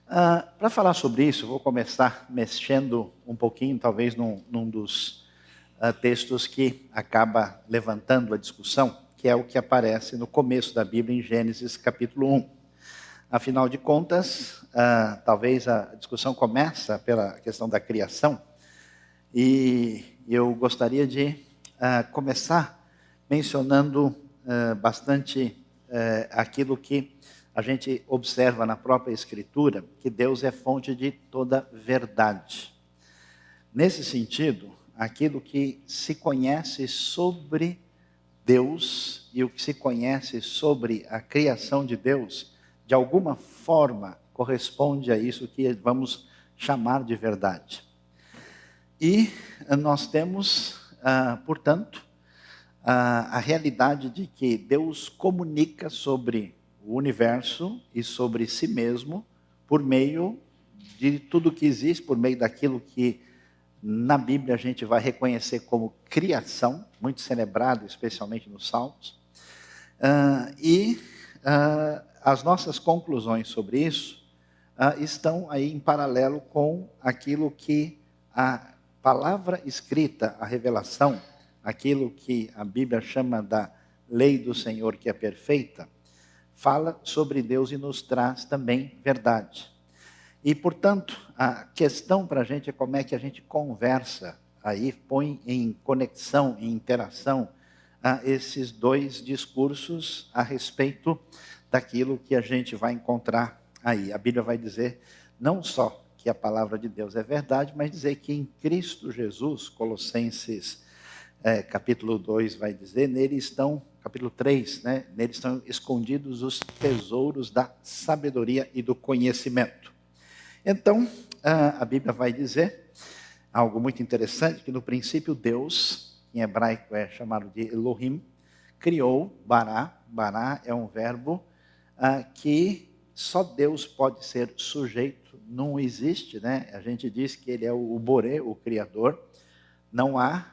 Para falar sobre isso, vou começar mexendo um pouquinho, talvez, num dos textos que acaba levantando a discussão, que é o que aparece no começo da Bíblia, em Gênesis capítulo 1. Afinal de contas, talvez a discussão começa pela questão da criação, e eu gostaria de começar mencionando bastante aquilo que a gente observa na própria Escritura, que Deus é fonte de toda verdade. Nesse sentido, aquilo que se conhece sobre Deus e o que se conhece sobre a criação de Deus, de alguma forma corresponde a isso que vamos chamar de verdade. E nós temos, portanto, a realidade de que Deus comunica sobre o universo e sobre si mesmo por meio de tudo que existe, por meio daquilo que na Bíblia a gente vai reconhecer como criação, muito celebrado, especialmente nos Salmos. As nossas conclusões sobre isso estão aí em paralelo com aquilo que a palavra escrita, a revelação, aquilo que a Bíblia chama da lei do Senhor, que é perfeita, fala sobre Deus e nos traz também verdade. E, portanto, a questão para a gente é como é que a gente conversa aí, põe em conexão, em interação, esses dois discursos a respeito daquilo que a gente vai encontrar aí. A Bíblia vai dizer não só que a palavra de Deus é verdade, mas dizer que em Cristo Jesus, Colossenses capítulo 2 vai dizer, nele estão, capítulo 3, né, nele estão escondidos os tesouros da sabedoria e do conhecimento. Então, a Bíblia vai dizer algo muito interessante, que no princípio Deus, em hebraico é chamado de Elohim, criou Bará. Bará é um verbo que só Deus pode ser sujeito, não existe, né? A gente diz que ele é o Boré, o Criador. Não há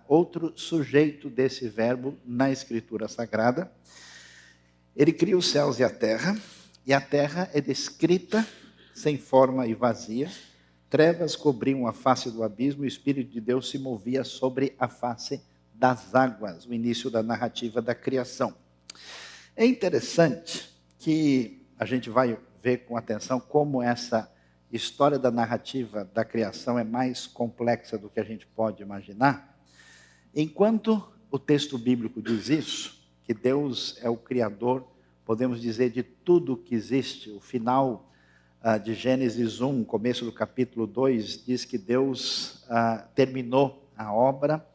outro sujeito desse verbo na Escritura Sagrada. Ele cria os céus e a terra é descrita sem forma e vazia. Trevas cobriam a face do abismo, e o Espírito de Deus se movia sobre a face das águas, o início da narrativa da criação. É interessante que a gente vai ver com atenção como essa história da narrativa da criação é mais complexa do que a gente pode imaginar. Enquanto o texto bíblico diz isso, que Deus é o Criador, podemos dizer, de tudo que existe. O final de Gênesis 1, começo do capítulo 2, diz que Deus terminou a obra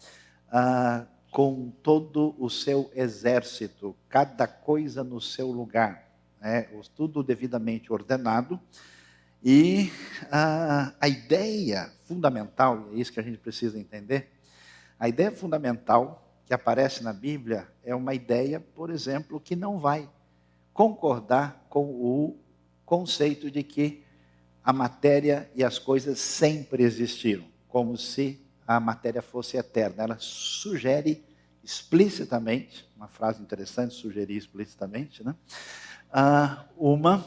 com todo o seu exército, cada coisa no seu lugar, né? Tudo devidamente ordenado. E a ideia fundamental, e é isso que a gente precisa entender, a ideia fundamental que aparece na Bíblia é uma ideia, por exemplo, que não vai concordar com o conceito de que a matéria e as coisas sempre existiram, como se a matéria fosse eterna. Ela sugere explicitamente, uma frase interessante, sugerir explicitamente, né? Uma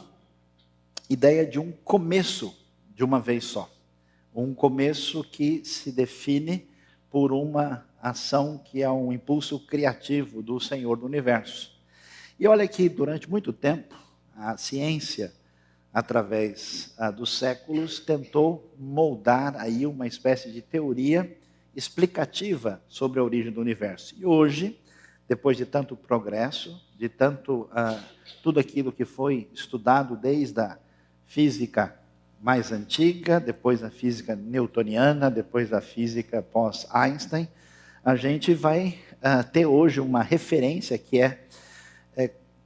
ideia de um começo de uma vez só. Um começo que se define por uma ação que é um impulso criativo do Senhor do Universo. E olha que durante muito tempo, a ciência, através dos séculos, tentou moldar aí uma espécie de teoria explicativa sobre a origem do universo. E hoje, depois de tanto progresso, de tanto tudo aquilo que foi estudado desde a física mais antiga, depois a física newtoniana, depois a física pós-Einstein, a gente vai ter hoje uma referência que é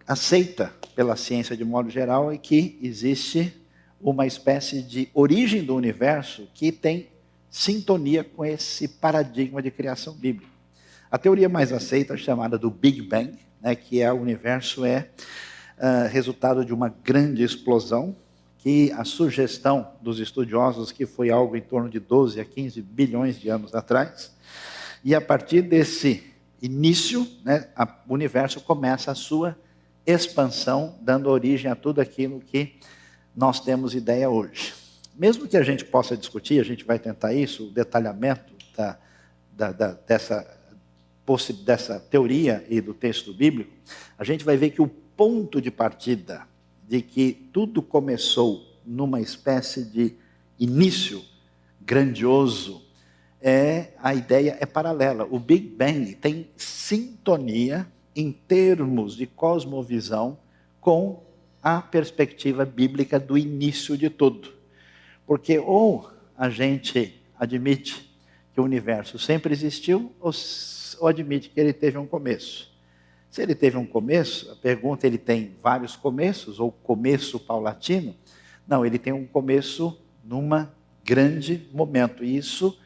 aceita pela ciência de modo geral, e que existe uma espécie de origem do universo que tem sintonia com esse paradigma de criação bíblica. A teoria mais aceita é chamada do Big Bang, né, que o universo é resultado de uma grande explosão, que a sugestão dos estudiosos que foi algo em torno de 12 a 15 bilhões de anos atrás, e a partir desse início, né, o universo começa a sua expansão, dando origem a tudo aquilo que nós temos ideia hoje. Mesmo que a gente possa discutir, a gente vai tentar isso, o detalhamento dessa teoria e do texto bíblico, a gente vai ver que o ponto de partida de que tudo começou numa espécie de início grandioso, a ideia é paralela. O Big Bang tem sintonia em termos de cosmovisão com a perspectiva bíblica do início de tudo. Porque ou a gente admite que o universo sempre existiu, ou admite que ele teve um começo. Se ele teve um começo, a pergunta, ele tem vários começos, ou começo paulatino? Não, ele tem um começo numa grande momento. E isso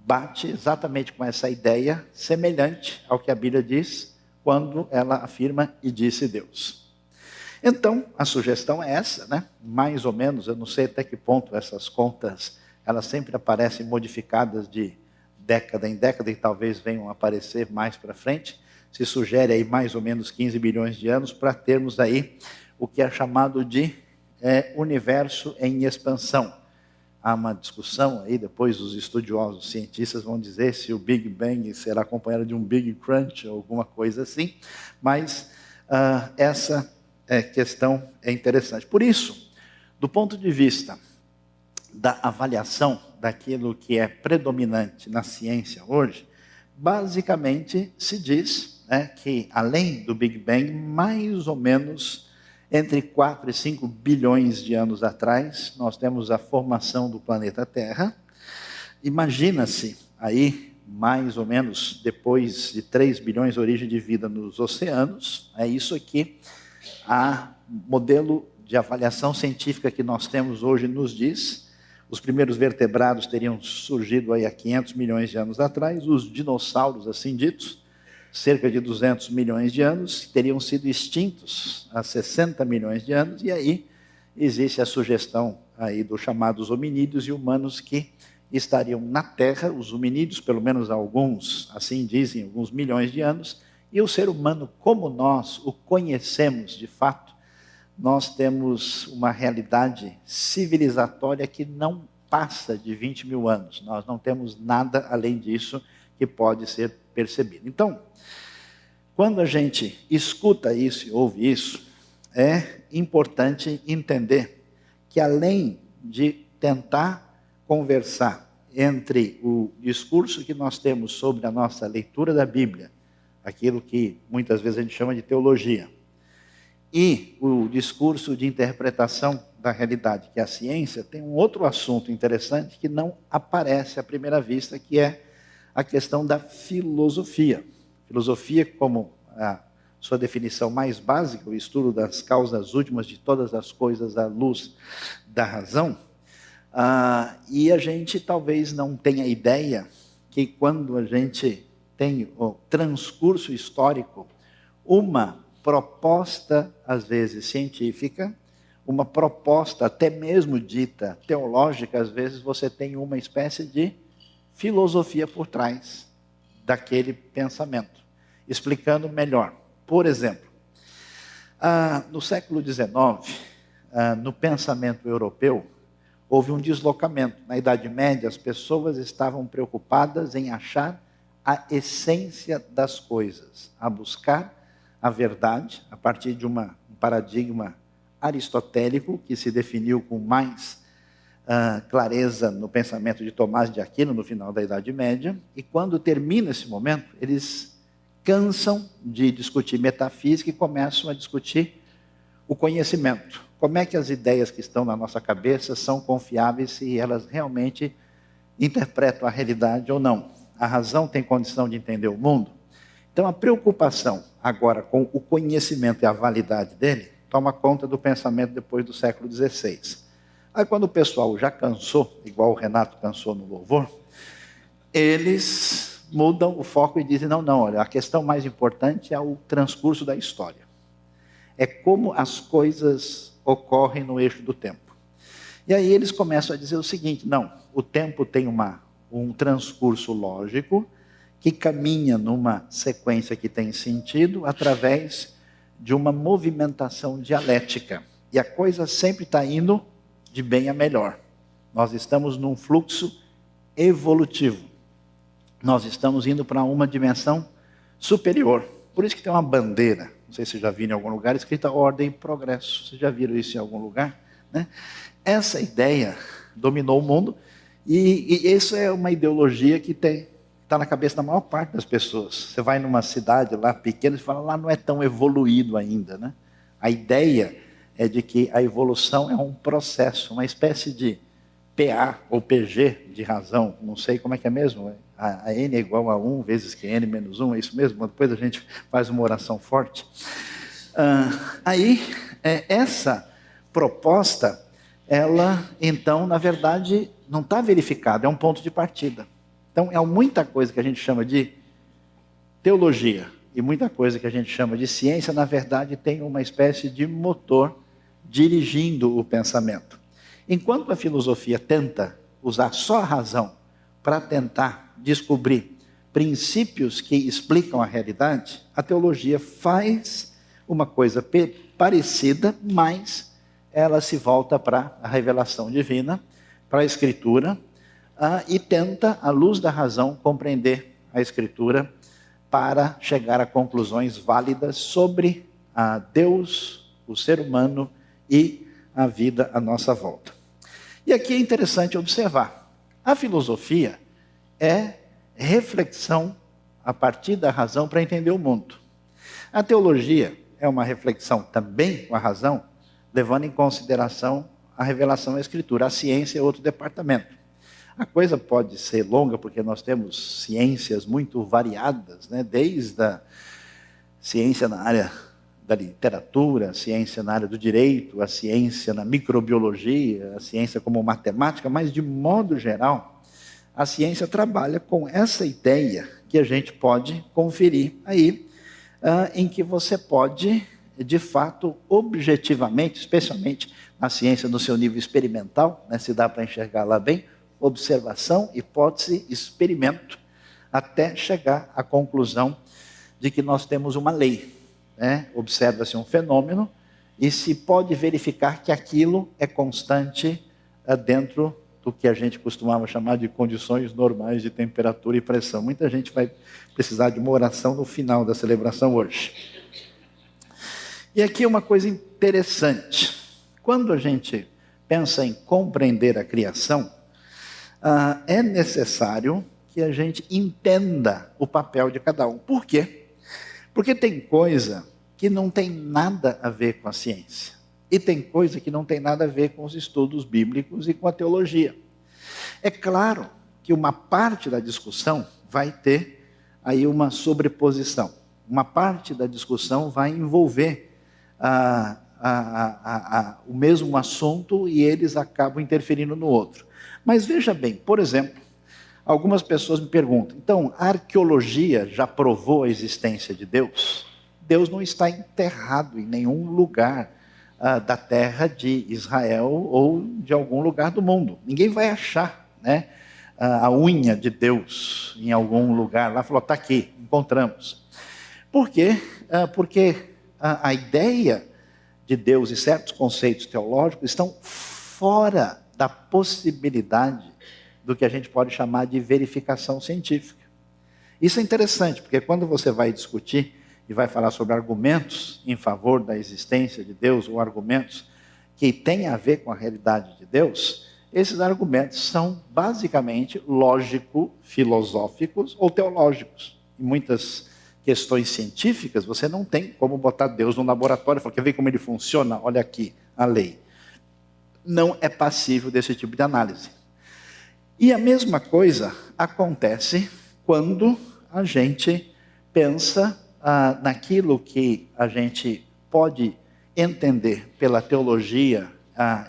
bate exatamente com essa ideia semelhante ao que a Bíblia diz quando ela afirma e disse Deus. Então, a sugestão é essa, né? Mais ou menos, eu não sei até que ponto essas contas, elas sempre aparecem modificadas de década em década e talvez venham a aparecer mais para frente. Se sugere aí mais ou menos 15 bilhões de anos para termos aí o que é chamado de universo em expansão. Há uma discussão aí, depois os estudiosos, cientistas vão dizer se o Big Bang será acompanhado de um Big Crunch ou alguma coisa assim, mas essa questão é interessante. Por isso, do ponto de vista da avaliação daquilo que é predominante na ciência hoje, basicamente se diz que além do Big Bang, mais ou menos entre 4 e 5 bilhões de anos atrás, nós temos a formação do planeta Terra. Imagina-se aí, mais ou menos depois de 3 bilhões, origem de vida nos oceanos. É isso aqui. O modelo de avaliação científica que nós temos hoje nos diz: os primeiros vertebrados teriam surgido aí há 500 milhões de anos atrás, os dinossauros, assim ditos, cerca de 200 milhões de anos, teriam sido extintos há 60 milhões de anos, e aí existe a sugestão aí dos chamados hominídeos e humanos que estariam na Terra, os hominídeos, pelo menos alguns, assim dizem, alguns milhões de anos, e o ser humano, como nós o conhecemos de fato, nós temos uma realidade civilizatória que não passa de 20 mil anos. Nós não temos nada além disso que pode ser percebido. Então, quando a gente escuta isso e ouve isso, é importante entender que além de tentar conversar entre o discurso que nós temos sobre a nossa leitura da Bíblia, aquilo que muitas vezes a gente chama de teologia, e o discurso de interpretação da realidade, que é a ciência, tem um outro assunto interessante que não aparece à primeira vista, que é a questão da filosofia. Filosofia, como a sua definição mais básica, o estudo das causas últimas de todas as coisas à luz da razão. E a gente talvez não tenha ideia que quando a gente tem o transcurso histórico, uma proposta, às vezes científica, uma proposta até mesmo dita teológica, às vezes você tem uma espécie de filosofia por trás daquele pensamento. Explicando melhor. Por exemplo, no século XIX, no pensamento europeu, houve um deslocamento. Na Idade Média, as pessoas estavam preocupadas em achar a essência das coisas, a buscar a verdade, a partir de um paradigma aristotélico, que se definiu com mais clareza no pensamento de Tomás de Aquino, no final da Idade Média, e quando termina esse momento, eles cansam de discutir metafísica e começam a discutir o conhecimento. Como é que as ideias que estão na nossa cabeça são confiáveis, se elas realmente interpretam a realidade ou não. A razão tem condição de entender o mundo? Então, a preocupação agora com o conhecimento e a validade dele toma conta do pensamento depois do século XVI. Aí, quando o pessoal já cansou, igual o Renato cansou no louvor, eles mudam o foco e dizem, não, olha, a questão mais importante é o transcurso da história. É como as coisas ocorrem no eixo do tempo. E aí eles começam a dizer o seguinte, não, o tempo tem um transcurso lógico que caminha numa sequência que tem sentido através de uma movimentação dialética. E a coisa sempre está indo de bem a melhor. Nós estamos num fluxo evolutivo. Nós estamos indo para uma dimensão superior. Por isso que tem uma bandeira, não sei se já viram em algum lugar, escrita Ordem e Progresso. Vocês já viram isso em algum lugar? Né? Essa ideia dominou o mundo e isso é uma ideologia que está na cabeça da maior parte das pessoas. Você vai numa cidade lá pequena e fala, lá não é tão evoluído ainda. Né? A ideia é de que a evolução é um processo, uma espécie de PA ou PG de razão, não sei como é que é mesmo, a N é igual a 1 vezes que N menos 1, é isso mesmo? Depois a gente faz uma oração forte. Essa proposta, ela, então, na verdade, não está verificada, é um ponto de partida. Então, é muita coisa que a gente chama de teologia e muita coisa que a gente chama de ciência, na verdade, tem uma espécie de motor dirigindo o pensamento. Enquanto a filosofia tenta usar só a razão para tentar descobrir princípios que explicam a realidade, a teologia faz uma coisa parecida, mas ela se volta para a revelação divina, para a Escritura, e tenta, à luz da razão, compreender a Escritura para chegar a conclusões válidas sobre Deus, o ser humano e a vida à nossa volta. E aqui é interessante observar, a filosofia é reflexão a partir da razão para entender o mundo. A teologia é uma reflexão também com a razão, levando em consideração a revelação da Escritura. A ciência é outro departamento. A coisa pode ser longa porque nós temos ciências muito variadas, né? Desde a ciência na área da literatura, a ciência na área do direito, a ciência na microbiologia, a ciência como matemática, mas de modo geral, a ciência trabalha com essa ideia que a gente pode conferir aí, em que você pode, de fato, objetivamente, especialmente na ciência no seu nível experimental, né, se dá para enxergar lá bem, observação, hipótese, experimento, até chegar à conclusão de que nós temos uma lei. Né? Observa-se um fenômeno e se pode verificar que aquilo é constante dentro do que a gente costumava chamar de condições normais de temperatura e pressão. Muita gente vai precisar de uma oração no final da celebração hoje. E aqui uma coisa interessante. Quando a gente pensa em compreender a criação, é necessário que a gente entenda o papel de cada um. Por quê? Porque tem coisa que não tem nada a ver com a ciência. E tem coisa que não tem nada a ver com os estudos bíblicos e com a teologia. É claro que uma parte da discussão vai ter aí uma sobreposição. Uma parte da discussão vai envolver o mesmo assunto e eles acabam interferindo no outro. Mas veja bem, por exemplo, algumas pessoas me perguntam, então, a arqueologia já provou a existência de Deus? Deus não está enterrado em nenhum lugar da terra de Israel ou de algum lugar do mundo. Ninguém vai achar, né, a unha de Deus em algum lugar lá, falou, está aqui, encontramos. Por quê? Porque a ideia de Deus e certos conceitos teológicos estão fora da possibilidade do que a gente pode chamar de verificação científica. Isso é interessante, porque quando você vai discutir e vai falar sobre argumentos em favor da existência de Deus, ou argumentos que têm a ver com a realidade de Deus, esses argumentos são basicamente lógico-filosóficos ou teológicos. Em muitas questões científicas, você não tem como botar Deus no laboratório e falar, quer ver como ele funciona? Olha aqui, a lei. Não é passível desse tipo de análise. E a mesma coisa acontece quando a gente pensa naquilo que a gente pode entender pela teologia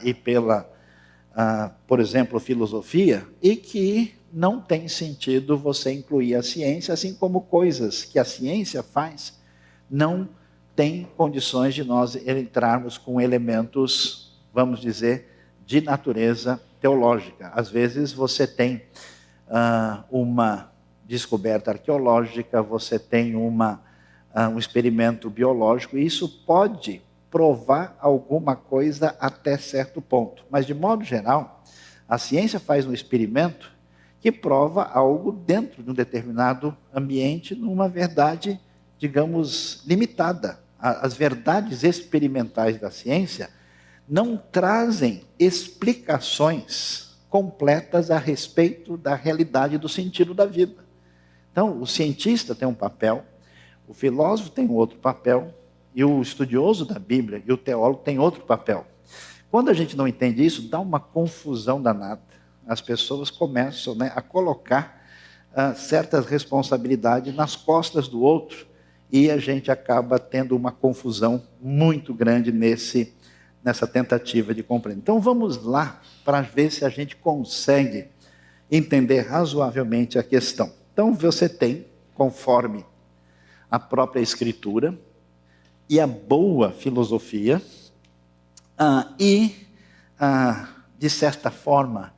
e pela, por exemplo, filosofia, e que não tem sentido você incluir a ciência, assim como coisas que a ciência faz, não tem condições de nós entrarmos com elementos, vamos dizer, de natureza teológica. Às vezes você tem uma descoberta arqueológica, você tem um experimento biológico, e isso pode provar alguma coisa até certo ponto. Mas, de modo geral, a ciência faz um experimento que prova algo dentro de um determinado ambiente, numa verdade, digamos, limitada. As verdades experimentais da ciência não trazem explicações completas a respeito da realidade do sentido da vida. Então, o cientista tem um papel, o filósofo tem outro papel, e o estudioso da Bíblia e o teólogo tem outro papel. Quando a gente não entende isso, dá uma confusão danada. As pessoas começam, né, a colocar certas responsabilidades nas costas do outro, e a gente acaba tendo uma confusão muito grande nessa tentativa de compreender. Então vamos lá para ver se a gente consegue entender razoavelmente a questão. Então você tem, conforme a própria Escritura e a boa filosofia, de certa forma,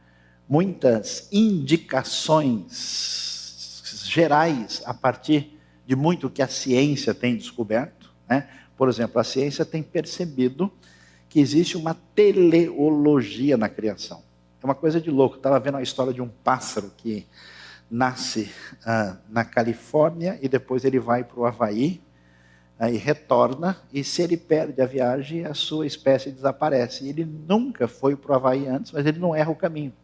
muitas indicações gerais a partir de muito que a ciência tem descoberto, né? Por exemplo, a ciência tem percebido que existe uma teleologia na criação. É uma coisa de louco. Eu estava vendo a história de um pássaro que nasce na Califórnia e depois ele vai para o Havaí e retorna, e se ele perde a viagem, a sua espécie desaparece. Ele nunca foi para o Havaí antes, mas ele não erra o caminho.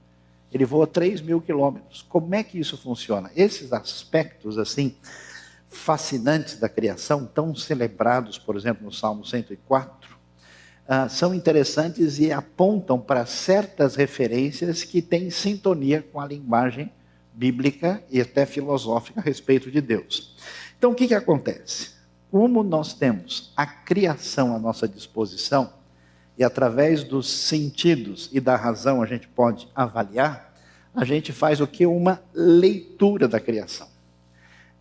Ele voa 3.000 quilômetros. Como é que isso funciona? Esses aspectos assim fascinantes da criação, tão celebrados, por exemplo, no Salmo 104, são interessantes e apontam para certas referências que têm sintonia com a linguagem bíblica e até filosófica a respeito de Deus. Então, o que acontece? Como nós temos a criação à nossa disposição, e através dos sentidos e da razão a gente pode avaliar, a gente faz o que? Uma leitura da criação.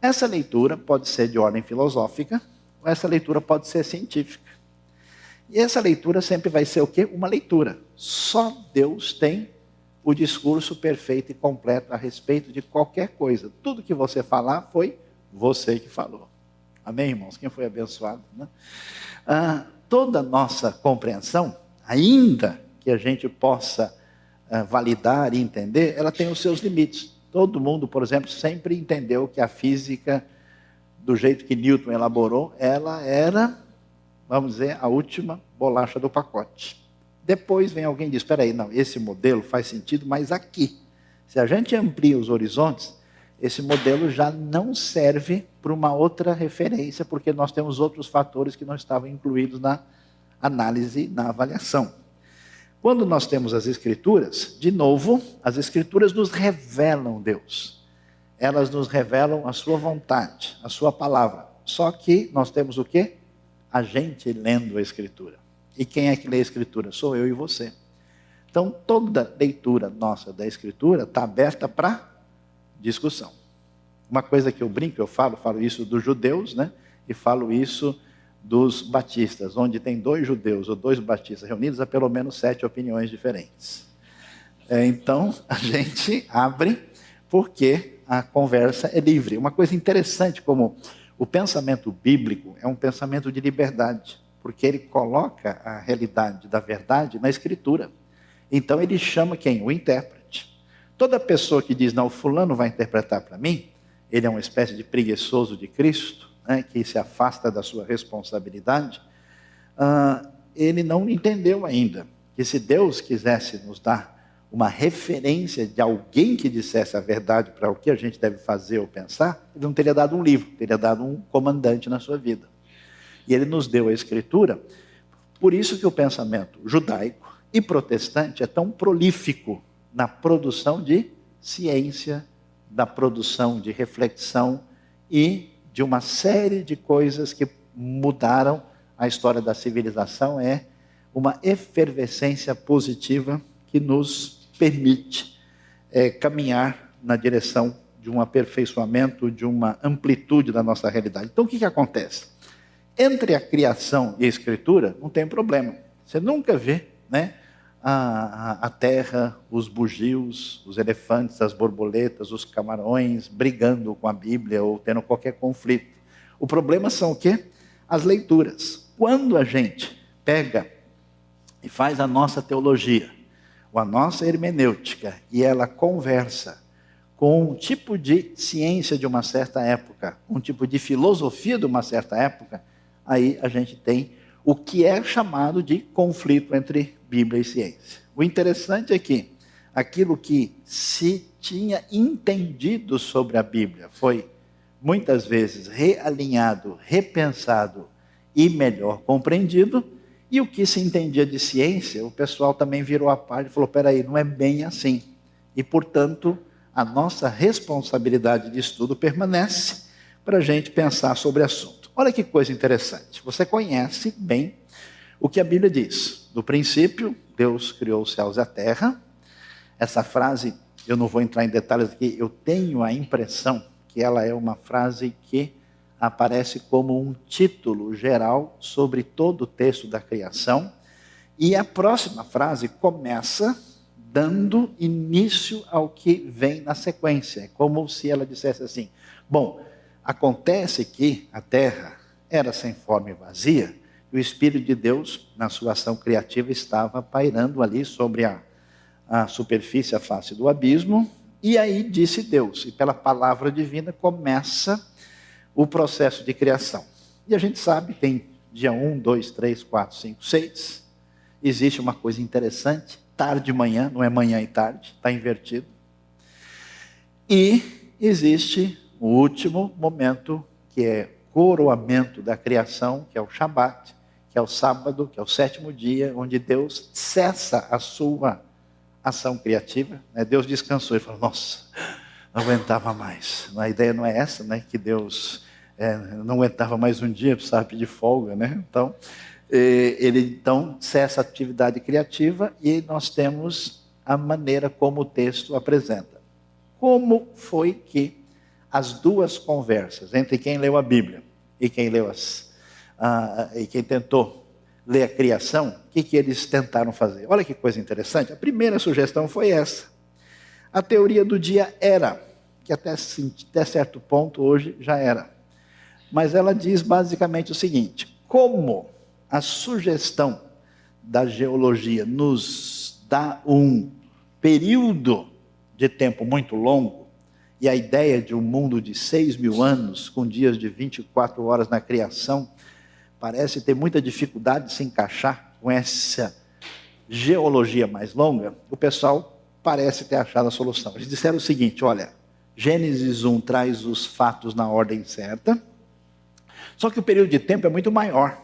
Essa leitura pode ser de ordem filosófica, ou essa leitura pode ser científica. E essa leitura sempre vai ser o quê? Uma leitura. Só Deus tem o discurso perfeito e completo a respeito de qualquer coisa. Tudo que você falar foi você que falou. Amém, irmãos? Quem foi abençoado, né? Toda nossa compreensão, ainda que a gente possa validar e entender, ela tem os seus limites. Todo mundo, por exemplo, sempre entendeu que a física, do jeito que Newton elaborou, ela era, vamos dizer, a última bolacha do pacote. Depois vem alguém e diz, espera aí, não, esse modelo faz sentido, mas aqui, se a gente amplia os horizontes, esse modelo já não serve para uma outra referência, porque nós temos outros fatores que não estavam incluídos na análise, na avaliação. Quando nós temos as Escrituras, de novo, as Escrituras nos revelam Deus. Elas nos revelam a sua vontade, a sua palavra. Só que nós temos o quê? A gente lendo a Escritura. E quem é que lê a Escritura? Sou eu e você. Então, toda leitura nossa da Escritura está aberta para discussão. Uma coisa que eu brinco, eu falo isso dos judeus, né? E falo isso dos batistas, onde tem 2 judeus ou 2 batistas reunidos, há pelo menos 7 opiniões diferentes. Então, a gente abre porque a conversa é livre. Uma coisa interessante, como o pensamento bíblico é um pensamento de liberdade, porque ele coloca a realidade da verdade na Escritura. Então, ele chama quem? O intérprete. Toda pessoa que diz, não, fulano vai interpretar para mim, ele é uma espécie de preguiçoso de Cristo, né, que se afasta da sua responsabilidade, ele não entendeu ainda que se Deus quisesse nos dar uma referência de alguém que dissesse a verdade para o que a gente deve fazer ou pensar, ele não teria dado um livro, teria dado um comandante na sua vida. E ele nos deu a Escritura, por isso que o pensamento judaico e protestante é tão prolífico na produção de ciência, da produção de reflexão e de uma série de coisas que mudaram a história da civilização. É uma efervescência positiva que nos permite caminhar na direção de um aperfeiçoamento, de uma amplitude da nossa realidade. Então, o que acontece? Entre a criação e a Escritura, não tem problema. Você nunca vê, né, a terra, os bugios, os elefantes, as borboletas, os camarões brigando com a Bíblia ou tendo qualquer conflito. O problema são o quê? As leituras. Quando a gente pega e faz a nossa teologia, ou a nossa hermenêutica, e ela conversa com um tipo de ciência de uma certa época, um tipo de filosofia de uma certa época, aí a gente tem o que é chamado de conflito entre Bíblia e ciência. O interessante é que aquilo que se tinha entendido sobre a Bíblia foi muitas vezes realinhado, repensado e melhor compreendido, e o que se entendia de ciência, o pessoal também virou a parte e falou, peraí, não é bem assim. E, portanto, a nossa responsabilidade de estudo permanece para a gente pensar sobre o assunto. Olha que coisa interessante. Você conhece bem o que a Bíblia diz. No princípio, Deus criou os céus e a terra. Essa frase, eu não vou entrar em detalhes aqui, eu tenho a impressão que ela é uma frase que aparece como um título geral sobre todo o texto da criação. E a próxima frase começa dando início ao que vem na sequência. É como se ela dissesse assim, bom, acontece que a terra era sem forma e vazia, e o Espírito de Deus, na sua ação criativa, estava pairando ali sobre a superfície, a face do abismo, e aí disse Deus, e pela palavra divina começa o processo de criação. E a gente sabe, tem dia 1, 2, 3, 4, 5, 6, existe uma coisa interessante, tarde e manhã, não é manhã e tarde, está invertido. E existe o último momento, que é coroamento da criação, que é o Shabat, que é o sábado, que é o sétimo dia, onde Deus cessa a sua ação criativa. Deus descansou e falou, nossa, não aguentava mais. A ideia não é essa, que Deus não aguentava mais um dia, precisava pedir folga, Então, ele então cessa a atividade criativa e nós temos a maneira como o texto apresenta. Como foi que as duas conversas entre quem leu a Bíblia e quem leu e quem tentou ler a criação, o que eles tentaram fazer? Olha que coisa interessante. A primeira sugestão foi essa. A teoria do dia era, que até certo ponto hoje já era. Mas ela diz basicamente o seguinte, como a sugestão da geologia nos dá um período de tempo muito longo, e a ideia de um mundo de 6.000 anos, com dias de 24 horas na criação, parece ter muita dificuldade de se encaixar com essa geologia mais longa, o pessoal parece ter achado a solução. Eles disseram o seguinte, olha, Gênesis 1 traz os fatos na ordem certa, só que o período de tempo é muito maior,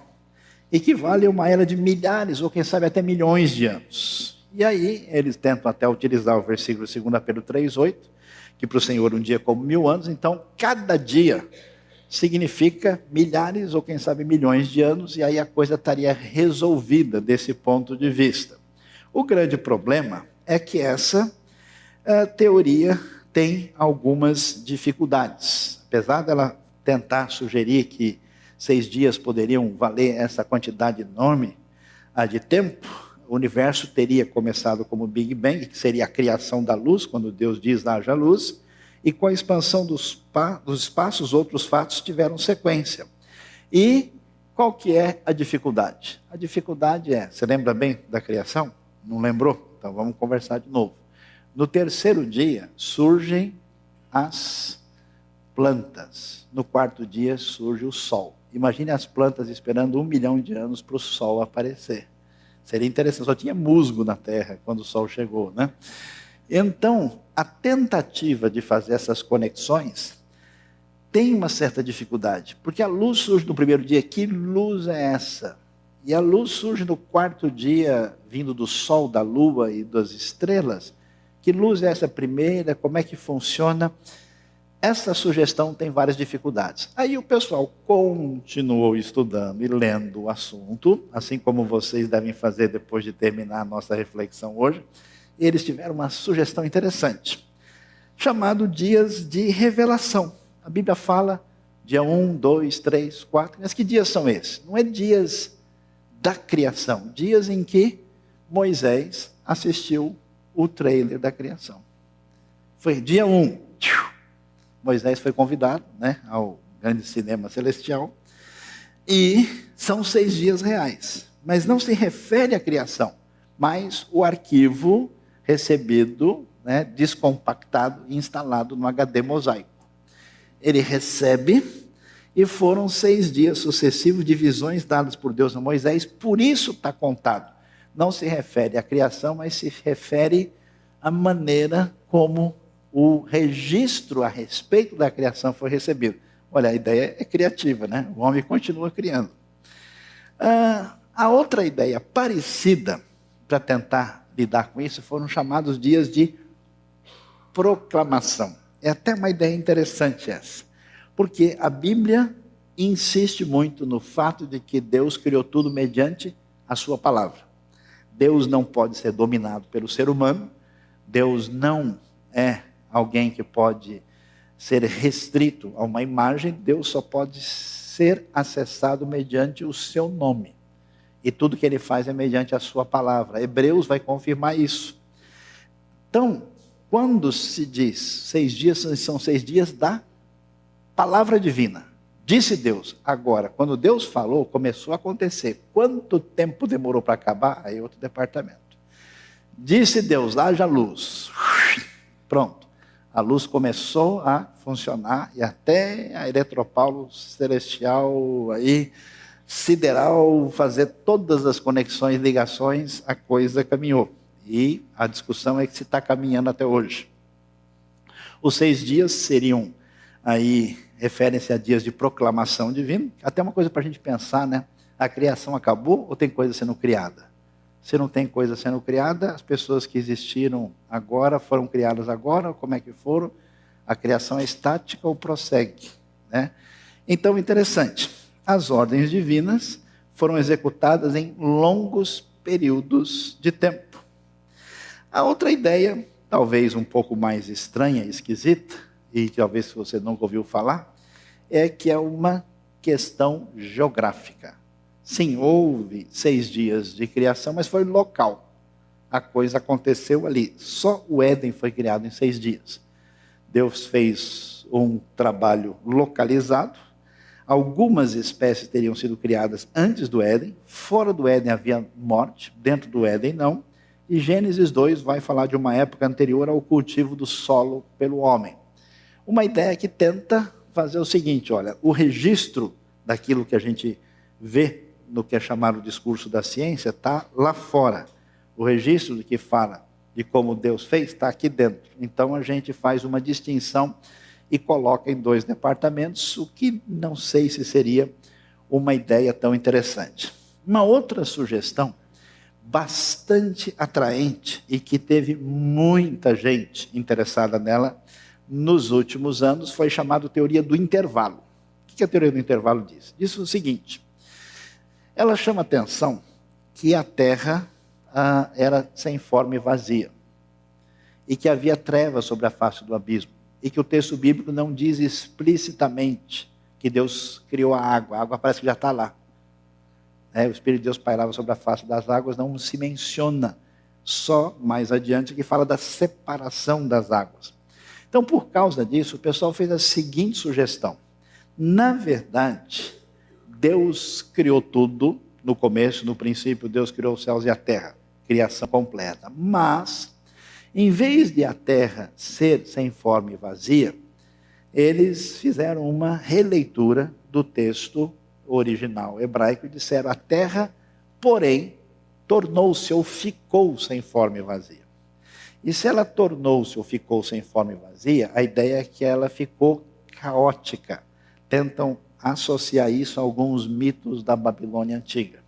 equivale a uma era de milhares, ou quem sabe até milhões de anos. E aí eles tentam até utilizar o versículo 2 Pedro 3,8, que para o Senhor um dia é como 1.000 anos, então cada dia significa milhares ou quem sabe milhões de anos, e aí a coisa estaria resolvida desse ponto de vista. O grande problema é que essa teoria tem algumas dificuldades. Apesar dela tentar sugerir que 6 dias poderiam valer essa quantidade enorme de tempo, o universo teria começado como Big Bang, que seria a criação da luz, quando Deus diz haja luz, e com a expansão dos espaços, outros fatos tiveram sequência. E qual que é a dificuldade? A dificuldade você lembra bem da criação? Não lembrou? Então vamos conversar de novo. No terceiro dia surgem as plantas. No quarto dia surge o sol. Imagine as plantas esperando 1 milhão de anos para o sol aparecer. Seria interessante, só tinha musgo na terra quando o sol chegou, Então, a tentativa de fazer essas conexões tem uma certa dificuldade, porque a luz surge no primeiro dia, que luz é essa? E a luz surge no quarto dia, vindo do sol, da lua e das estrelas. Que luz é essa primeira? Como é que funciona? Essa sugestão tem várias dificuldades. Aí o pessoal continuou estudando e lendo o assunto, assim como vocês devem fazer depois de terminar a nossa reflexão hoje. E eles tiveram uma sugestão interessante, chamado dias de revelação. A Bíblia fala dia 1, 2, 3, 4, mas que dias são esses? Não é dias da criação, dias em que Moisés assistiu o trailer da criação. Foi dia 1, Moisés foi convidado ao grande cinema celestial, e são 6 dias reais. mas não se refere à criação, mas o arquivo recebido, né, descompactado e instalado no HD mosaico. Ele recebe, e foram 6 dias sucessivos de visões dadas por Deus a Moisés, por isso está contado. Não se refere à criação, mas se refere à maneira como o registro a respeito da criação foi recebido. Olha, a ideia é criativa, né? O homem continua criando. A outra ideia parecida, para tentar lidar com isso, foram chamados dias de proclamação. É até uma ideia interessante essa, porque a Bíblia insiste muito no fato de que Deus criou tudo mediante a sua palavra. Deus não pode ser dominado pelo ser humano, Deus não é alguém que pode ser restrito a uma imagem, Deus só pode ser acessado mediante o seu nome. E tudo que ele faz é mediante a sua palavra. Hebreus vai confirmar isso. Então, quando se diz 6 dias, são 6 dias da palavra divina. Disse Deus. Agora, quando Deus falou, começou a acontecer. Quanto tempo demorou para acabar? Aí é outro departamento. Disse Deus, haja luz. Pronto. A luz começou a funcionar e até a eletropaulo celestial, aí, sideral, fazer todas as conexões, ligações, a coisa caminhou. E a discussão é que se está caminhando até hoje. Os 6 dias seriam, aí, referem-se a dias de proclamação divina. Até uma coisa para a gente pensar, né? A criação acabou ou tem coisa sendo criada? Se não tem coisa sendo criada, as pessoas que existiram agora, foram criadas agora, como é que foram? A criação é estática ou prossegue, né? Então, interessante. As ordens divinas foram executadas em longos períodos de tempo. A outra ideia, talvez um pouco mais estranha e esquisita, e talvez você nunca ouviu falar, é que é uma questão geográfica. Sim, houve 6 dias de criação, mas foi local. A coisa aconteceu ali. Só o Éden foi criado em 6 dias. Deus fez um trabalho localizado. Algumas espécies teriam sido criadas antes do Éden. Fora do Éden havia morte, dentro do Éden não. E Gênesis 2 vai falar de uma época anterior ao cultivo do solo pelo homem. Uma ideia que tenta fazer o seguinte, olha, o registro daquilo que a gente vê no que é chamado o discurso da ciência está lá fora. O registro do que fala de como Deus fez está aqui dentro. Então a gente faz uma distinção e coloca em 2 departamentos, o que não sei se seria uma ideia tão interessante. Uma outra sugestão bastante atraente e que teve muita gente interessada nela nos últimos anos foi chamada teoria do intervalo. O que a teoria do intervalo diz? Diz o seguinte: ela chama a atenção que a Terra era sem forma e vazia, e que havia trevas sobre a face do abismo, e que o texto bíblico não diz explicitamente que Deus criou a água parece que já está lá. O Espírito de Deus pairava sobre a face das águas, não se menciona, só mais adiante que fala da separação das águas. Então, por causa disso, o pessoal fez a seguinte sugestão: na verdade, Deus criou tudo, no começo, no princípio, Deus criou os céus e a terra, criação completa. Mas, em vez de a terra ser sem forma e vazia, eles fizeram uma releitura do texto original hebraico e disseram: a terra, porém, tornou-se ou ficou sem forma e vazia. E se ela tornou-se ou ficou sem forma e vazia, a ideia é que ela ficou caótica. Tentam associar isso a alguns mitos da Babilônia antiga.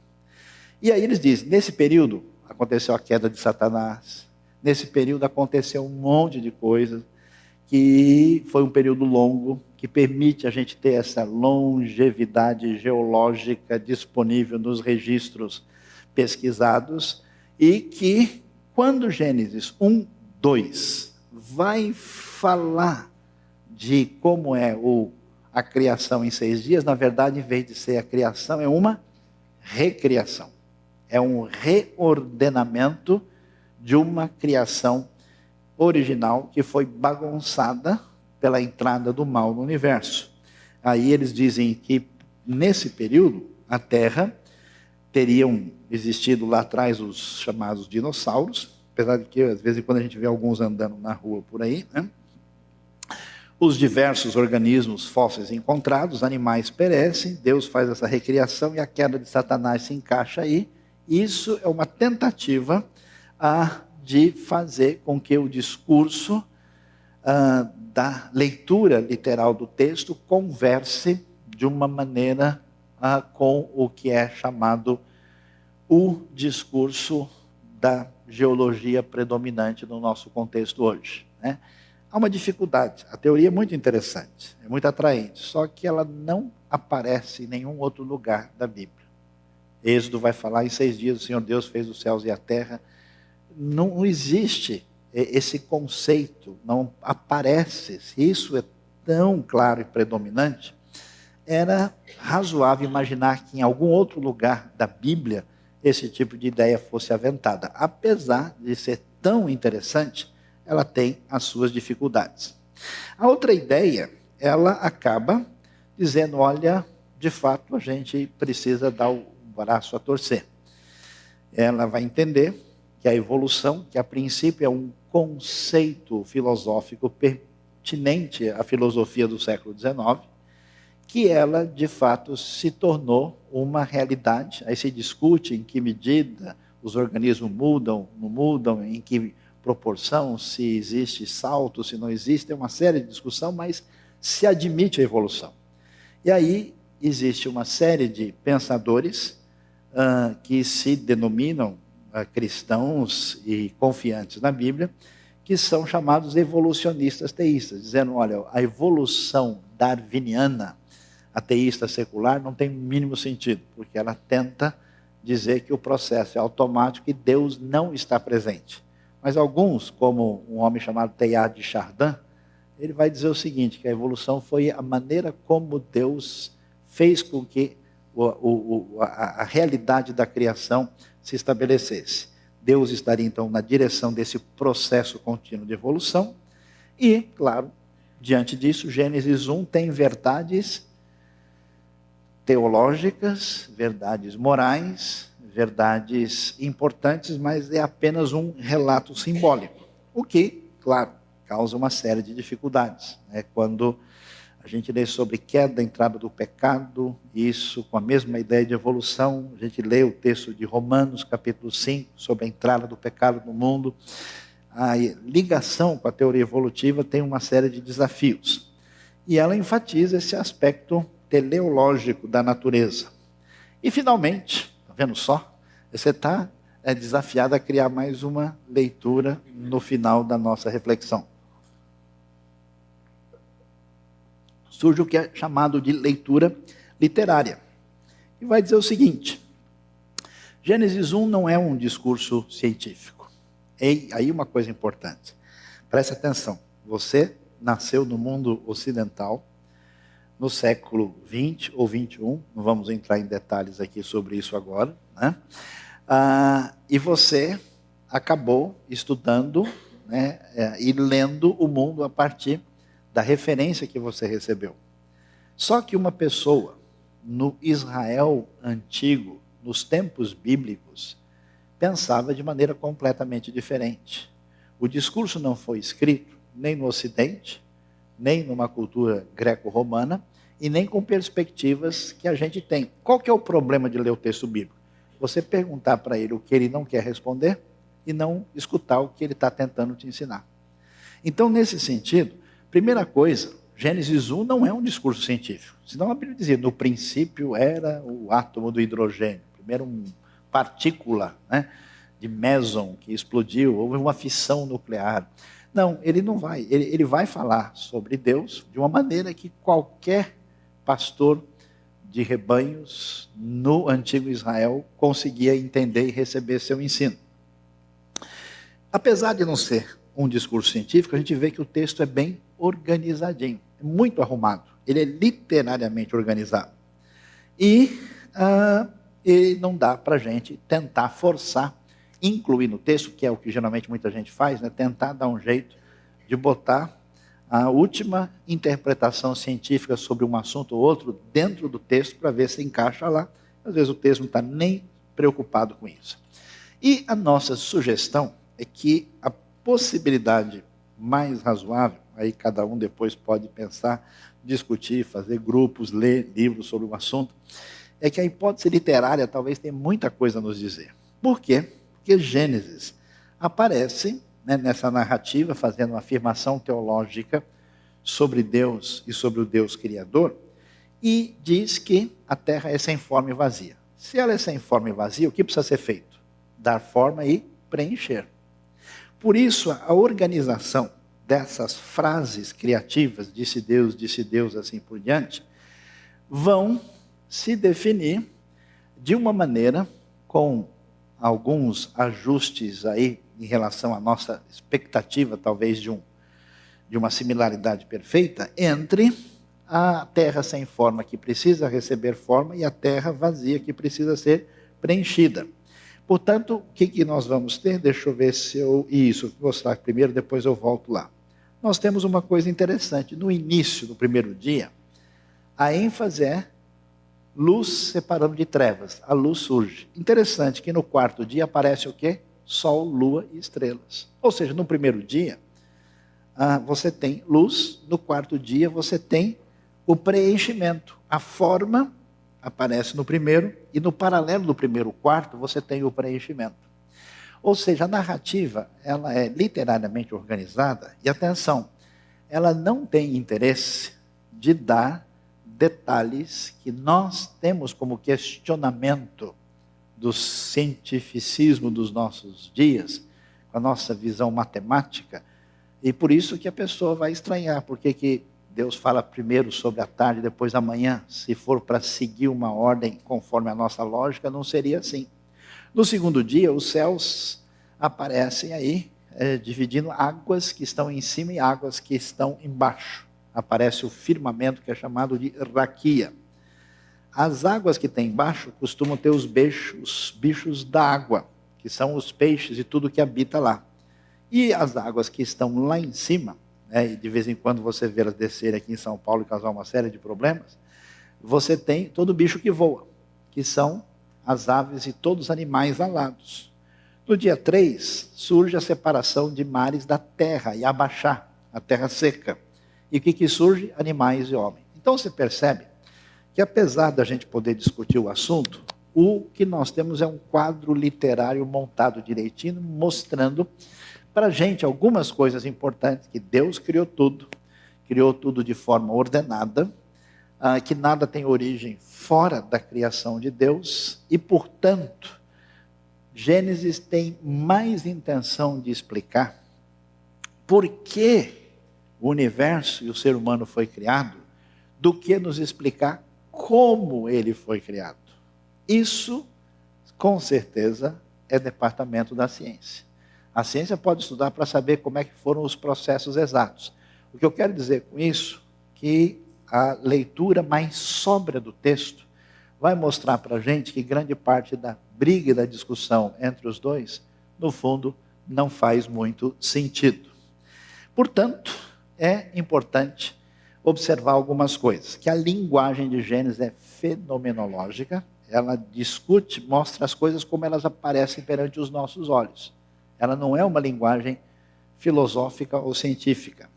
E aí eles dizem, nesse período aconteceu a queda de Satanás, nesse período aconteceu um monte de coisas, que foi um período longo, que permite a gente ter essa longevidade geológica disponível nos registros pesquisados, e que quando Gênesis 1, 2 vai falar de como é a criação em 6 dias, na verdade, em vez de ser a criação, é uma recriação. É um reordenamento de uma criação original que foi bagunçada pela entrada do mal no universo. Aí eles dizem que, nesse período, a Terra teriam existido lá atrás os chamados dinossauros, apesar de que, às vezes, quando a gente vê alguns andando na rua por aí, né? Os diversos organismos fósseis encontrados, animais perecem, Deus faz essa recriação e a queda de Satanás se encaixa aí. Isso é uma tentativa de fazer com que o discurso da leitura literal do texto converse de uma maneira com o que é chamado o discurso da geologia predominante no nosso contexto hoje, né? Há uma dificuldade. A teoria é muito interessante, é muito atraente, só que ela não aparece em nenhum outro lugar da Bíblia. Êxodo vai falar: em 6 dias o Senhor Deus fez os céus e a terra. Não existe esse conceito, não aparece. Se isso é tão claro e predominante, era razoável imaginar que em algum outro lugar da Bíblia esse tipo de ideia fosse aventada. Apesar de ser tão interessante, ela tem as suas dificuldades. A outra ideia, ela acaba dizendo: olha, de fato a gente precisa dar o braço a torcer. Ela vai entender que a evolução, que a princípio é um conceito filosófico pertinente à filosofia do século XIX, que ela de fato se tornou uma realidade. Aí se discute em que medida os organismos mudam, não mudam, em que proporção, se existe salto, se não existe, tem uma série de discussão, mas se admite a evolução. E aí existe uma série de pensadores que se denominam cristãos e confiantes na Bíblia, que são chamados evolucionistas teístas, dizendo: olha, a evolução darwiniana, ateísta secular, não tem o mínimo sentido, porque ela tenta dizer que o processo é automático e Deus não está presente. Mas alguns, como um homem chamado Teilhard de Chardin, ele vai dizer o seguinte, que a evolução foi a maneira como Deus fez com que a realidade da criação se estabelecesse. Deus estaria, então, na direção desse processo contínuo de evolução. E, claro, diante disso, Gênesis 1 tem verdades teológicas, verdades morais, verdades importantes, mas é apenas um relato simbólico. O que, claro, causa uma série de dificuldades, né? Quando a gente lê sobre queda, entrada do pecado, isso com a mesma ideia de evolução, a gente lê o texto de Romanos, capítulo 5, sobre a entrada do pecado no mundo. A ligação com a teoria evolutiva tem uma série de desafios. E ela enfatiza esse aspecto teleológico da natureza. E, finalmente, está vendo só? Você está desafiado a criar mais uma leitura no final da nossa reflexão. Surge o que é chamado de leitura literária. E vai dizer o seguinte: Gênesis 1 não é um discurso científico. E aí uma coisa importante. Preste atenção. Você nasceu no mundo ocidental, no século 20 ou 21, não vamos entrar em detalhes aqui sobre isso agora, né? E você acabou estudando, né, e lendo o mundo a partir da referência que você recebeu. Só que uma pessoa no Israel antigo, nos tempos bíblicos, pensava de maneira completamente diferente. O discurso não foi escrito nem no Ocidente, nem numa cultura greco-romana, e nem com perspectivas que a gente tem. Qual que é o problema de ler o texto bíblico? Você perguntar para ele o que ele não quer responder e não escutar o que ele está tentando te ensinar. Então, nesse sentido, primeira coisa, Gênesis 1 não é um discurso científico. Senão a Bíblia dizia: no princípio era o átomo do hidrogênio. Primeiro uma partícula, né, de meson que explodiu, houve uma fissão nuclear. Não, ele não vai. Ele vai falar sobre Deus de uma maneira que qualquer pastor de rebanhos no antigo Israel conseguia entender e receber seu ensino. Apesar de não ser um discurso científico, a gente vê que o texto é bem organizadinho, é muito arrumado. Ele é literariamente organizado. E não dá para a gente tentar forçar, incluir no texto, que é o que geralmente muita gente faz, né? Tentar dar um jeito de botar a última interpretação científica sobre um assunto ou outro dentro do texto para ver se encaixa lá. Às vezes o texto não está nem preocupado com isso. E a nossa sugestão é que a possibilidade mais razoável, aí cada um depois pode pensar, discutir, fazer grupos, ler livros sobre o assunto, é que a hipótese literária talvez tenha muita coisa a nos dizer. Por quê? Porque Gênesis aparece, né, nessa narrativa, fazendo uma afirmação teológica sobre Deus e sobre o Deus Criador, e diz que a terra é sem forma e vazia. Se ela é sem forma e vazia, o que precisa ser feito? Dar forma e preencher. Por isso, a organização dessas frases criativas, disse Deus, assim por diante, vão se definir de uma maneira, com alguns ajustes aí em relação à nossa expectativa, talvez de uma similaridade perfeita, entre a terra sem forma que precisa receber forma e a terra vazia que precisa ser preenchida. Portanto, o que nós vamos ter? Deixa eu ver se eu... Isso, vou mostrar primeiro, depois eu volto lá. Nós temos uma coisa interessante. No início do primeiro dia, a ênfase é luz separando de trevas. A luz surge. Interessante que no quarto dia aparece o quê? Sol, lua e estrelas. Ou seja, no primeiro dia, você tem luz. No quarto dia, você tem o preenchimento. A forma aparece no primeiro, e no paralelo do primeiro quarto, você tem o preenchimento. Ou seja, a narrativa, ela é literariamente organizada, e atenção, ela não tem interesse de dar detalhes que nós temos como questionamento do cientificismo dos nossos dias, com a nossa visão matemática, e por isso que a pessoa vai estranhar, porque que Deus fala primeiro sobre a tarde, depois a manhã. Se for para seguir uma ordem conforme a nossa lógica, não seria assim. No segundo dia, os céus aparecem aí, dividindo águas que estão em cima e águas que estão embaixo. Aparece o firmamento, que é chamado de raquia. As águas que tem embaixo costumam ter os bichos da água, que são os peixes e tudo que habita lá. E as águas que estão lá em cima, e de vez em quando você vê elas descerem aqui em São Paulo e causar uma série de problemas, você tem todo bicho que voa, que são as aves e todos os animais alados. No dia 3, surge a separação de mares da terra, e abaixar a terra seca. E o que surge? Animais e homens. Então você percebe que, apesar da gente poder discutir o assunto, o que nós temos é um quadro literário montado direitinho, mostrando para a gente algumas coisas importantes, que Deus criou tudo de forma ordenada, que nada tem origem fora da criação de Deus, e, portanto, Gênesis tem mais intenção de explicar por que o universo e o ser humano foi criado, do que nos explicar como ele foi criado. Isso, com certeza, é departamento da ciência. A ciência pode estudar para saber como é que foram os processos exatos. O que eu quero dizer com isso, que a leitura mais sóbria do texto vai mostrar para a gente que grande parte da briga e da discussão entre os dois, no fundo, não faz muito sentido. Portanto, é importante observar algumas coisas, que a linguagem de Gênesis é fenomenológica, ela discute, mostra as coisas como elas aparecem perante os nossos olhos. Ela não é uma linguagem filosófica ou científica.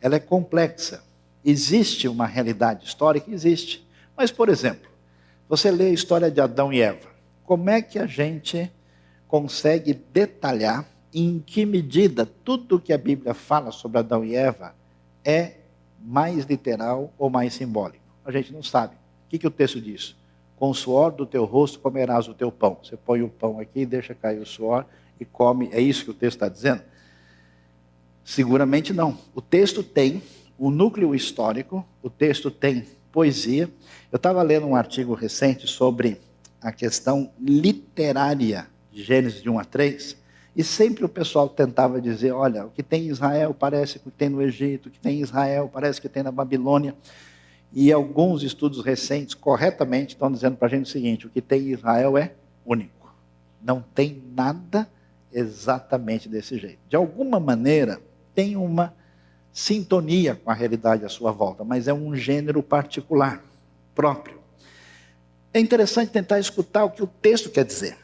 Ela é complexa. Existe uma realidade histórica? Existe. Mas, por exemplo, você lê a história de Adão e Eva. Como é que a gente consegue detalhar em que medida tudo que a Bíblia fala sobre Adão e Eva é mais literal ou mais simbólico? A gente não sabe. O que o texto diz? Com o suor do teu rosto comerás o teu pão. Você põe o pão aqui, deixa cair o suor e come. É isso que o texto está dizendo? Seguramente não. O texto tem um núcleo histórico, o texto tem poesia. Eu estava lendo um artigo recente sobre a questão literária de Gênesis de 1 a 3, e sempre o pessoal tentava dizer, olha, o que tem em Israel parece que tem no Egito, o que tem em Israel parece que tem na Babilônia. E alguns estudos recentes, corretamente, estão dizendo para a gente o seguinte, o que tem em Israel é único. Não tem nada exatamente desse jeito. De alguma maneira, tem uma sintonia com a realidade à sua volta, mas é um gênero particular, próprio. É interessante tentar escutar o que o texto quer dizer.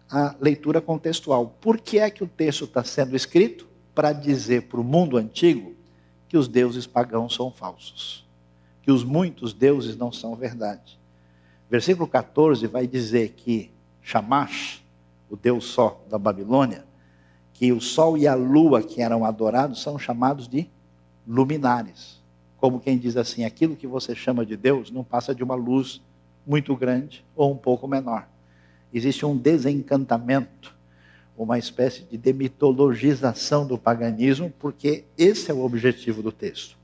A leitura contextual. Por que é que o texto está sendo escrito? Para dizer para o mundo antigo que os deuses pagãos são falsos. Que os muitos deuses não são verdade. Versículo 14 vai dizer que Shamash, o deus Sol da Babilônia, que o sol e a lua que eram adorados são chamados de luminares. Como quem diz assim, aquilo que você chama de Deus não passa de uma luz muito grande ou um pouco menor. Existe um desencantamento, uma espécie de demitologização do paganismo, porque esse é o objetivo do texto.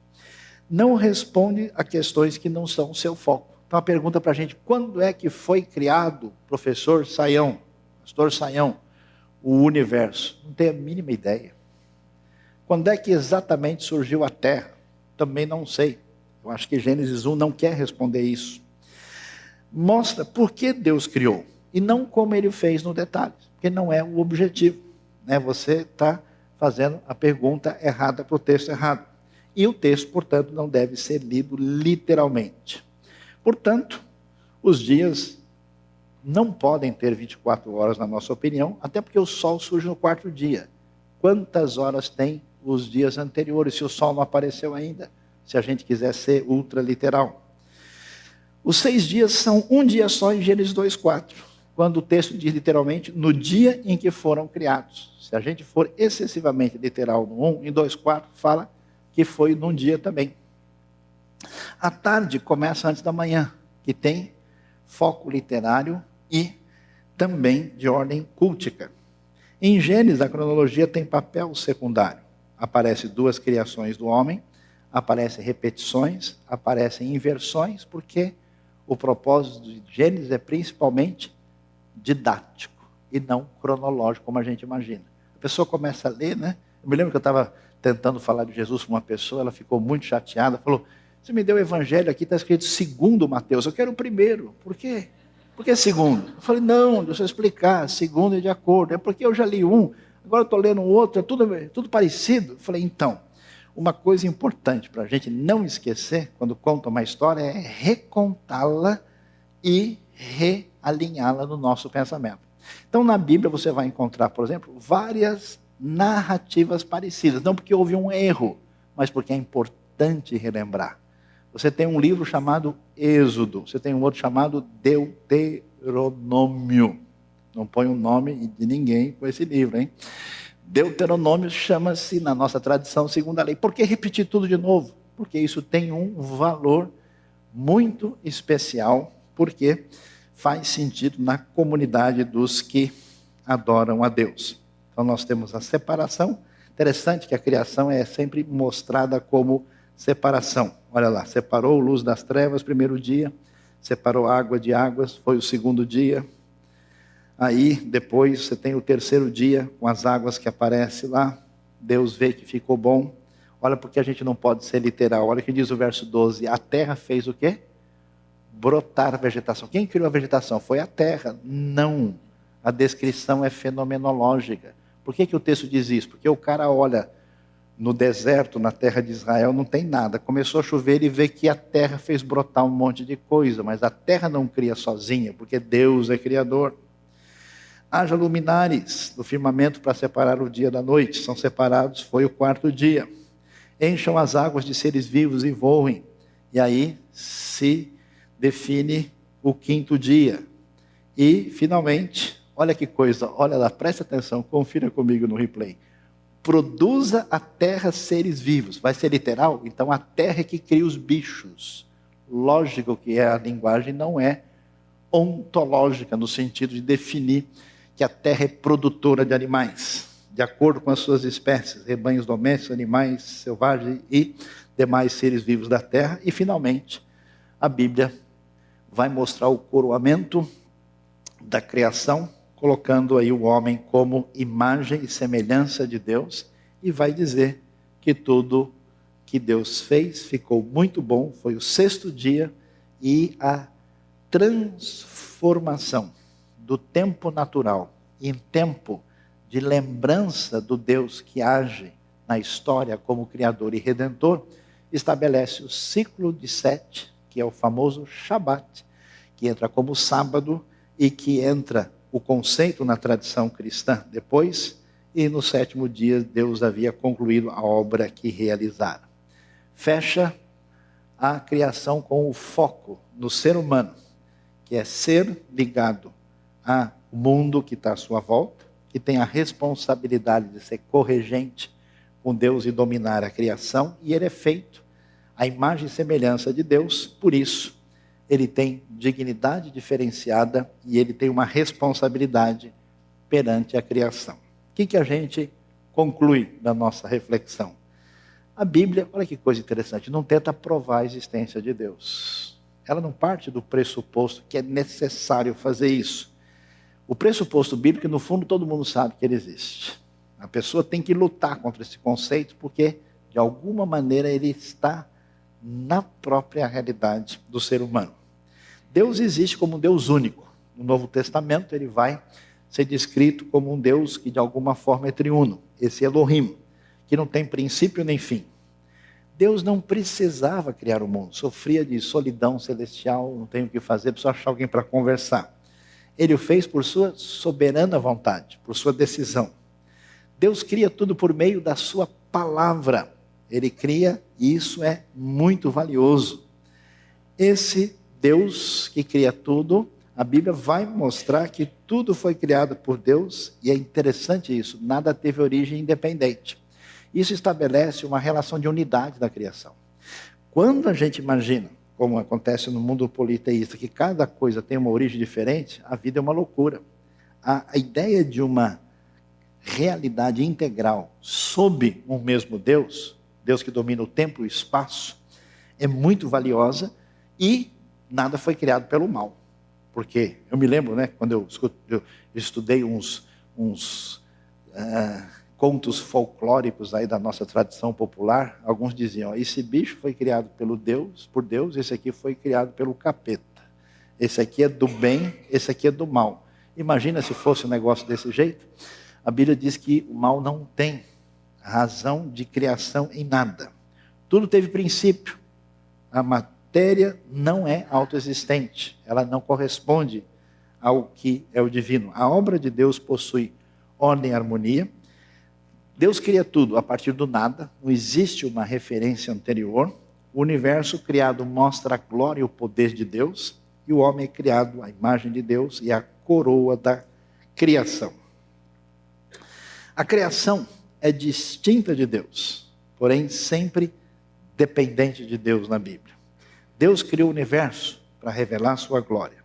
Não responde a questões que não são o seu foco. Então a pergunta para a gente, quando é que foi criado, pastor Saião, o universo? Não tenho a mínima ideia. Quando é que exatamente surgiu a Terra? Também não sei. Eu acho que Gênesis 1 não quer responder isso. Mostra por que Deus criou, e não como ele fez no detalhe, porque não é o objetivo. Você está fazendo a pergunta errada para o texto errado. E o texto, portanto, não deve ser lido literalmente. Portanto, os dias não podem ter 24 horas, na nossa opinião, até porque o sol surge no quarto dia. Quantas horas tem os dias anteriores, se o sol não apareceu ainda? Se a gente quiser ser ultra literal. Os 6 dias são um dia só em Gênesis 2:4, quando o texto diz literalmente, no dia em que foram criados. Se a gente for excessivamente literal no 1, em 2:4 fala que foi num dia também. A tarde começa antes da manhã, que tem foco literário e também de ordem cultica. Em Gênesis, a cronologia tem papel secundário. Aparecem 2 criações do homem, aparecem repetições, aparecem inversões, porque o propósito de Gênesis é principalmente didático e não cronológico, como a gente imagina. A pessoa começa a ler, Eu me lembro que eu estava tentando falar de Jesus para uma pessoa, ela ficou muito chateada, falou, você me deu o evangelho aqui, está escrito segundo Mateus, eu quero o primeiro. Por quê? Por que segundo? Eu falei, não, deixa eu explicar, segundo é de acordo, é porque eu já li um, agora eu estou lendo um outro, é tudo parecido. Eu falei, então, uma coisa importante para a gente não esquecer, quando conta uma história, é recontá-la e realinhá-la no nosso pensamento. Então, na Bíblia, você vai encontrar, por exemplo, várias narrativas parecidas, não porque houve um erro, mas porque é importante relembrar. Você tem um livro chamado Êxodo, você tem um outro chamado Deuteronômio. Não põe o nome de ninguém com esse livro, hein? Deuteronômio chama-se, na nossa tradição, segundo a lei. Por que repetir tudo de novo? Porque isso tem um valor muito especial, porque faz sentido na comunidade dos que adoram a Deus. Então nós temos a separação. Interessante que a criação é sempre mostrada como separação. Olha lá, separou luz das trevas, primeiro dia, separou água de águas, foi o segundo dia. Aí, depois, você tem o terceiro dia, com as águas que aparecem lá. Deus vê que ficou bom. Olha porque a gente não pode ser literal. Olha o que diz o verso 12. A terra fez o quê? Brotar a vegetação. Quem criou a vegetação? Foi a terra. Não. A descrição é fenomenológica. Por que o texto diz isso? Porque o cara olha no deserto, na terra de Israel, não tem nada. Começou a chover e vê que a terra fez brotar um monte de coisa. Mas a terra não cria sozinha, porque Deus é criador. Haja luminares no firmamento para separar o dia da noite. São separados, foi o quarto dia. Encham as águas de seres vivos e voem. E aí se define o quinto dia. E, finalmente, olha que coisa, olha lá, presta atenção, confira comigo no replay. Produza a terra seres vivos. Vai ser literal? Então a terra é que cria os bichos. Lógico que a linguagem não é ontológica, no sentido de definir que a terra é produtora de animais, de acordo com as suas espécies, rebanhos domésticos, animais selvagens e demais seres vivos da terra. E, finalmente, a Bíblia vai mostrar o coroamento da criação, colocando aí o homem como imagem e semelhança de Deus, e vai dizer que tudo que Deus fez ficou muito bom, foi o sexto dia, e a transformação do tempo natural em tempo de lembrança do Deus que age na história como Criador e Redentor, estabelece o ciclo de 7, que é o famoso Shabat, que entra como sábado e que entra o conceito na tradição cristã depois, e no sétimo dia Deus havia concluído a obra que realizara. Fecha a criação com o foco no ser humano, que é ser ligado ao mundo que está à sua volta, que tem a responsabilidade de ser corregente com Deus e dominar a criação, e ele é feito à imagem e semelhança de Deus, por isso ele tem dignidade diferenciada e ele tem uma responsabilidade perante a criação. O que a gente conclui da nossa reflexão? A Bíblia, olha que coisa interessante, não tenta provar a existência de Deus. Ela não parte do pressuposto que é necessário fazer isso. O pressuposto bíblico, no fundo, todo mundo sabe que ele existe. A pessoa tem que lutar contra esse conceito porque, de alguma maneira, ele está na própria realidade do ser humano. Deus existe como um Deus único. No Novo Testamento, ele vai ser descrito como um Deus que, de alguma forma, é triuno. Esse Elohim, que não tem princípio nem fim. Deus não precisava criar o mundo, sofria de solidão celestial, não tem o que fazer, precisa achar alguém para conversar. Ele o fez por sua soberana vontade, por sua decisão. Deus cria tudo por meio da sua palavra. Ele cria, e isso é muito valioso. Esse Deus que cria tudo, a Bíblia vai mostrar que tudo foi criado por Deus, e é interessante isso, nada teve origem independente. Isso estabelece uma relação de unidade da criação. Quando a gente imagina, como acontece no mundo politeísta, que cada coisa tem uma origem diferente, a vida é uma loucura. A ideia de uma realidade integral sob um mesmo Deus, Deus que domina o tempo e o espaço, é muito valiosa e nada foi criado pelo mal. Porque eu me lembro, né, quando eu estudei uns contos folclóricos aí da nossa tradição popular, alguns diziam, esse bicho foi criado por Deus, esse aqui foi criado pelo capeta. Esse aqui é do bem, esse aqui é do mal. Imagina se fosse um negócio desse jeito. A Bíblia diz que o mal não tem razão de criação em nada. Tudo teve princípio. A matéria não é autoexistente. Ela não corresponde ao que é o divino. A obra de Deus possui ordem e harmonia. Deus cria tudo a partir do nada, não existe uma referência anterior. O universo criado mostra a glória e o poder de Deus, e o homem é criado à imagem de Deus e a coroa da criação. A criação é distinta de Deus, porém sempre dependente de Deus na Bíblia. Deus criou o universo para revelar sua glória.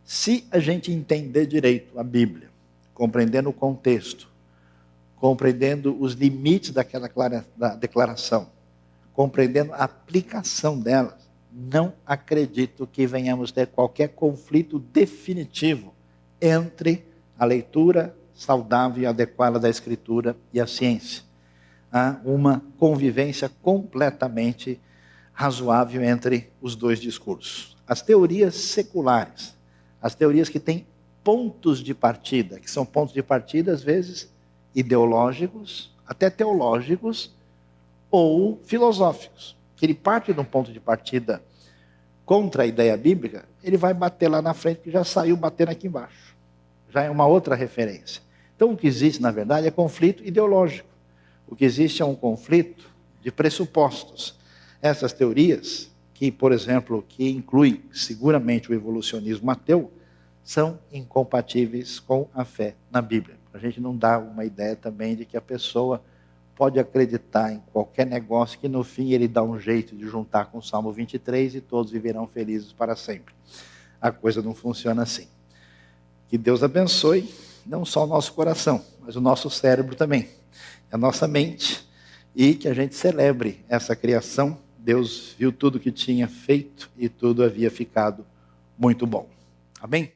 Se a gente entender direito a Bíblia, compreendendo o contexto, compreendendo os limites daquela declaração, compreendendo a aplicação delas, não acredito que venhamos ter qualquer conflito definitivo entre a leitura saudável e adequada da Escritura e a ciência. Há uma convivência completamente razoável entre os dois discursos. As teorias seculares, as teorias que têm pontos de partida, que são pontos de partida, às vezes, ideológicos, até teológicos ou filosóficos, que ele parte de um ponto de partida contra a ideia bíblica, ele vai bater lá na frente, que já saiu batendo aqui embaixo. Já é uma outra referência. Então o que existe, na verdade, é conflito ideológico. O que existe é um conflito de pressupostos. Essas teorias, que, por exemplo, que incluem seguramente o evolucionismo ateu, são incompatíveis com a fé na Bíblia. A gente não dá uma ideia também de que a pessoa pode acreditar em qualquer negócio que no fim ele dá um jeito de juntar com o Salmo 23 e todos viverão felizes para sempre. A coisa não funciona assim. Que Deus abençoe não só o nosso coração, mas o nosso cérebro também, a nossa mente, e que a gente celebre essa criação. Deus viu tudo que tinha feito e tudo havia ficado muito bom. Amém?